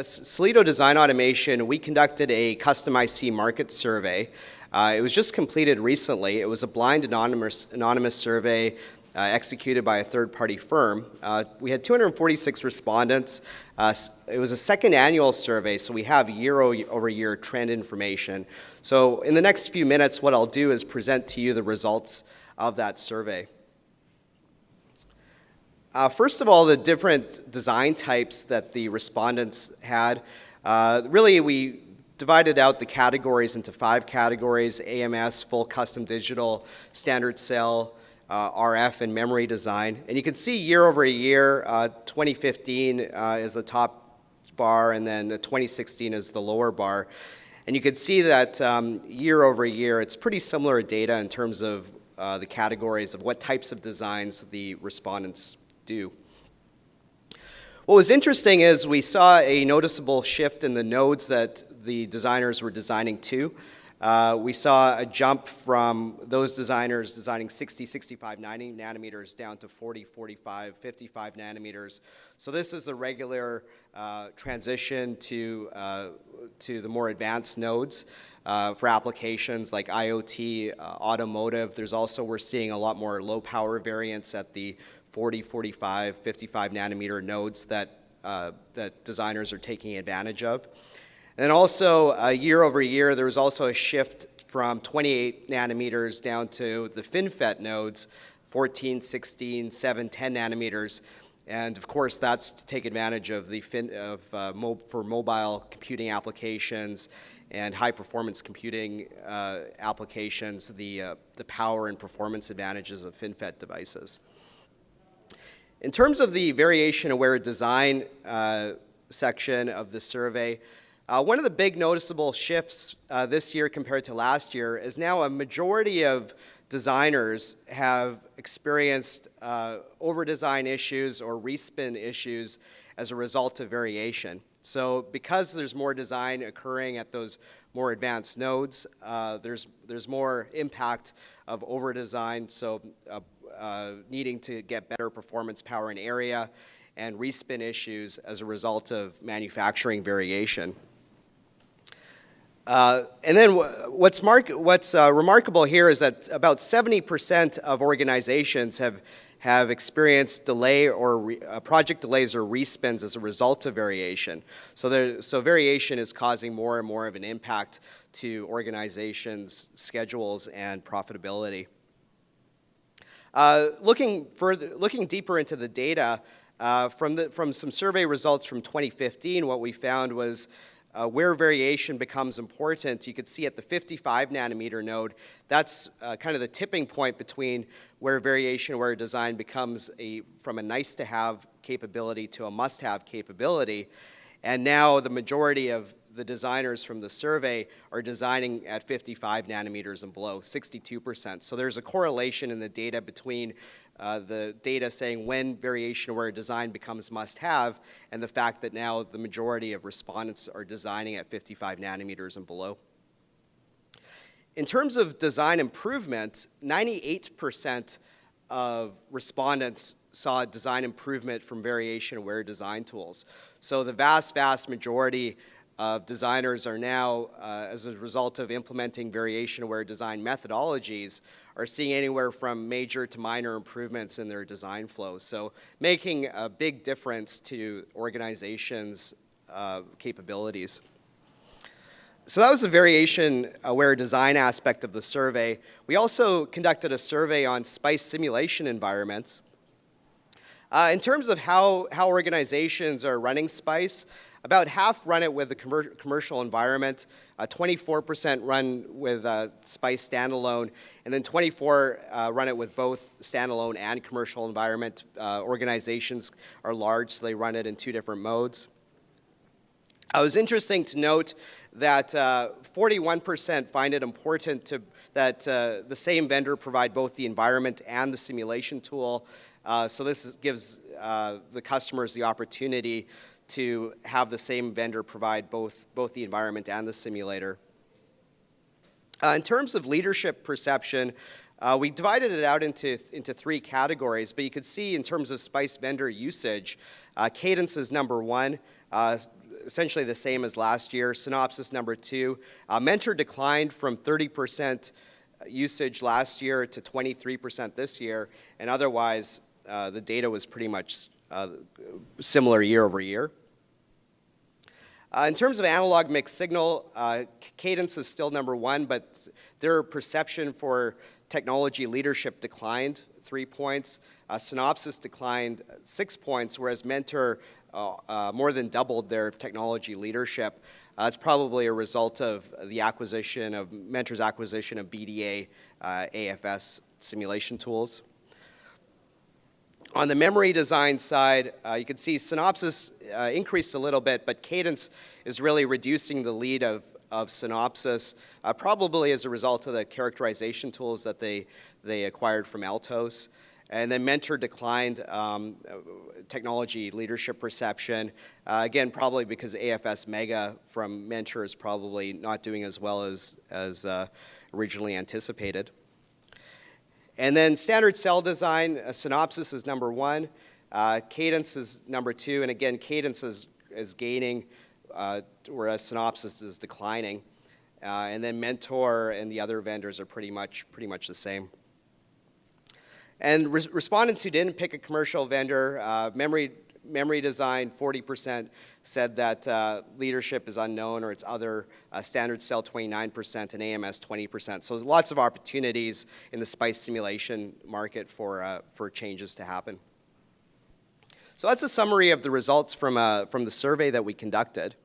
Solido Design Automation, we conducted a custom IC market survey. It was just completed recently. It was a blind anonymous survey executed by a third-party firm. We had 246 respondents. It was a second annual survey, so we have year-over-year trend information. So in the next few minutes, what I'll do is present to you the results of that survey. First of all, the different design types that the respondents had. Really, we divided out the categories into 5 categories: AMS, full custom digital, standard cell, RF, and memory design. And you can see year over year, 2015 is the top bar, and then 2016 is the lower bar. And you can see that year over year, it's pretty similar data in terms of the categories of what types of designs the respondents do. What was interesting is we saw a noticeable shift in the nodes that the designers were designing to. We saw a jump from those designers designing 60, 65, 90 nanometers down to 40, 45, 55 nanometers. So this is the regular transition to the more advanced nodes for applications like IoT, automotive. There's also, we're seeing a lot more low power variants at the 40, 45, 55 nanometer nodes that designers are taking advantage of. And also, year over year, there was also a shift from 28 nanometers down to the FinFET nodes, 14, 16, 7, 10 nanometers. And of course, that's to take advantage of for mobile computing applications and high performance computing applications, the power and performance advantages of FinFET devices. In terms of the variation-aware design section of the survey, one of the big noticeable shifts this year compared to last year is now a majority of designers have experienced overdesign issues or respin issues as a result of variation. So because there's more design occurring at those more advanced nodes, there's more impact of overdesign, so needing to get better performance, power, and area, and respin issues as a result of manufacturing variation. And then what's remarkable here is that about 70% of organizations have experienced delay or project delays or respins as a result of variation. So variation is causing more and more of an impact to organizations' schedules and profitability. Looking deeper into the data, from some survey results from 2015, what we found was where variation becomes important. You could see at the 55 nanometer node, that's kind of the tipping point between where variation-aware design becomes from a nice-to-have capability to a must-have capability. And now the majority of the designers from the survey are designing at 55 nanometers and below, 62%. So there's a correlation in the data between the data saying when variation-aware design becomes must-have and the fact that now the majority of respondents are designing at 55 nanometers and below. In terms of design improvement, 98% of respondents saw design improvement from variation-aware design tools. So the vast majority of designers are now, as a result of implementing variation-aware design methodologies, are seeing anywhere from major to minor improvements in their design flows. So making a big difference to organizations' capabilities. So that was the variation-aware design aspect of the survey. We also conducted a survey on SPICE simulation environments. In terms of how organizations are running SPICE, about half run it with a commercial environment, 24% run with SPICE standalone, and then 24% run it with both standalone and commercial environment. Organizations are large, so they run it in 2 different modes. It was interesting to note that 41% find it important that the same vendor provide both the environment and the simulation tool. So this gives the customers the opportunity to have the same vendor provide both the environment and the simulator. In terms of leadership perception, we divided it out into 3 categories, but you could see in terms of SPICE vendor usage, Cadence is number 1. essentially the same as last year. Synopsys number 2. Mentor declined from 30% usage last year to 23% this year, and otherwise the data was pretty much similar year over year. In terms of analog mixed signal, Cadence is still number 1, but their perception for technology leadership declined 3 points. Synopsys declined 6 points, whereas Mentor more than doubled their technology leadership. It's probably a result of the acquisition of Mentor's acquisition of BDA AFS simulation tools. On the memory design side, you can see Synopsys increased a little bit, but Cadence is really reducing the lead of Synopsys, probably as a result of the characterization tools that they acquired from Altos. And then Mentor declined technology leadership perception, again, probably because AFS Mega from Mentor is probably not doing as well as originally anticipated. And then standard cell design, Synopsys is number 1, Cadence is number 2, and again, Cadence is gaining, whereas Synopsys is declining. And then Mentor and the other vendors are pretty much the same. And respondents who didn't pick a commercial vendor, memory design, 40% said that leadership is unknown or it's other. Standard cell, 29%, and AMS, 20%. So there's lots of opportunities in the SPICE simulation market for changes to happen. So that's a summary of the results from the survey that we conducted.